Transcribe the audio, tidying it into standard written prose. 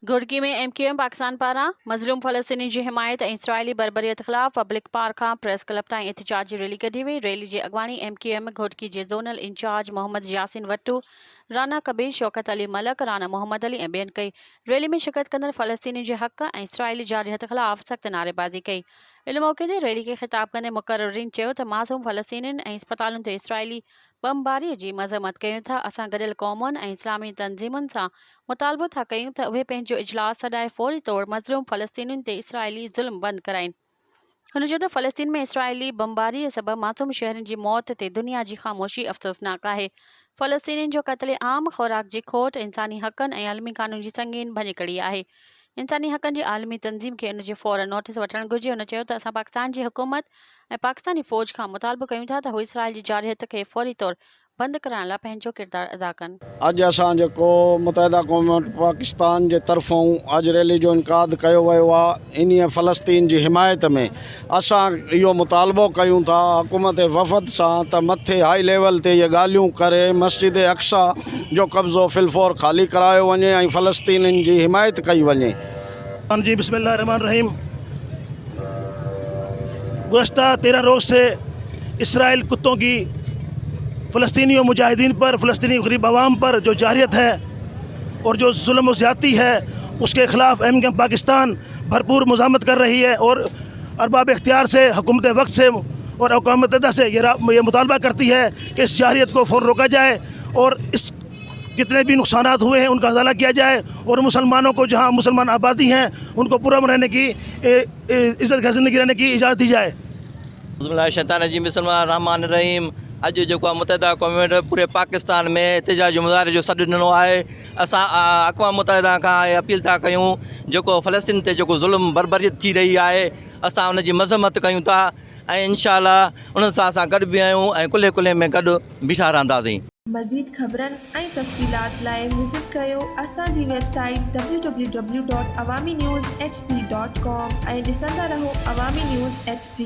घुड़की में MQM पाकिस्तान पारां मज़लूम फ़लस्तीनी जी हिमायत ऐं इसराइली बर्बरियत ख़िलाफ़ पब्लिक पार्क खां प्रेस क्लब ताईं एहतिजाजी रैली कढी वई। रैली जी अॻवानी MQM घुड़की जे ज़ोनल इंचार्ज मोहम्मद यासिन वट्टू, राना कबीर, शौकत अली मलक, राना मोहम्मद अली ऐं ॿियनि कई। रैली में शिरकत कंदड़ फ़लस्तीनी जे हक़ ऐं इसराइली जारहियत ख़िलाफ़ सख़्त नारेबाज़ी कई। इन मौक़े ते रैली खे ख़िताब कंदे मुक़र्रिरीन चयो त मासूम फ़लस्तीनियुनि ऐं इस्पतालुनि ते इसराइली बमबारीअ जी मज़म्मत कयूं था। असां गॾियल क़ौमुनि ऐं इस्लामी तंज़ीमुनि सां मुतालबो था कयूं त उहे पंहिंजो इजलास सॾाए फ़ौरी तौर मज़लूम फ़लस्तीनियुनि ते इसराइली ज़ुल्म बंदि कराइनि। हुन चयो त फ़लस्तीन में इसराइली बमबारीअ सबबि मासूम शहरनि जी मौत ते दुनिया जी ख़ामोशी अफ़सोसनाक आहे। फ़लस्तीनियुनि जो क़त्ल आम, ख़ुराक जी खोट, इंसानी हक़नि ऐं आलमी क़ानून जी संगीन भञकड़ी आहे। इंसानी हक़नि जी आलमी तंज़ीम खे इन जे फ़ौरन नोटिस वठणु घुरिजे। हुन चयो त असां पाकिस्तान जी हुकूमत ऐं पाकिस्तानी फ़ौज खां मुतालबो कयूं था त हू इसराइल जी जारहियत खे फ़ौरी तौर बंदि कराइण लाइ पंहिंजो किरदारु अदा कनि। अॼु असां जेको मुतहदा क़ौम पाकिस्तान जे तरफ़ों अॼु रैली जो इनकाद कयो वियो आहे, इन फ़लस्तीन जी हिमायत में असां इहो मुतालबो कयूं था हुकूमत वफ़द सां त मथे हाई लेवल ते इहे ॻाल्हियूं करे मस्जिद अक्सा जो कब्ज़ो फिलफौर ख़ाली करायो वञे ऐं फ़लस्तीनियुनि जी हिमायत कई वञे। जी बिस्मिल्लाहिर्रहमानिर्रहीम। गुज़श्ता 13 रोज़ से इसराइल कुत्तों की फ़लस्तीनी मुजाहिदीन पर, फ़लस्तीनी गरीब आवाम पर जो जारहियत है और जो जुल्म ज़्यादती है, उसके ख़िलाफ़ MQM पाकिस्तान भरपूर मुज़ाहमत कर रही है और अरबाब इख्तियार से, हुकूमत वक्त से और अक़वाम मुत्तहिदा से ये मुतालबा करती है कि इस जारहियत को फ़ौरन रोका जाए और इस जितने भी नुकसानात हुए हैं उनका अज़ाला किया जाए और मुसलमानों को, जहाँ मुसलमान आबादी हैं, उनको पूरा रहने की, इज़्ज़त की ज़िंदगी रहने की इजाज़त दी जाए। बिस्मिल्लाहिर्रहमानिर्रहीम। अॼु जेको मुतहदा क़ौम पूरे पाकिस्तान में एहतिजाजी मुज़ाहिरे जो सॾु ॾिनो आहे। असां अक़वाम मुतहदा खां अपील था कयूं, जेको फ़लस्तीन ते जेको ज़ुल्म बर्बरियत थी रही आहे, असां उन जी मज़म्मत कयूं था ऐं इंशाअल्लाह उन्हनि सां असां गॾु बि आहियूं ऐं कुल्हे कुल्हे में गॾु बीठा रहंदासीं। मज़ीद ख़बरनि ऐं तफ़सीलात लाइ विज़िट कयो असांजी वेबसाइट www.awamiNewsHD.com ऐं ॾिसंदा रहो अवामी न्यूज़ HD।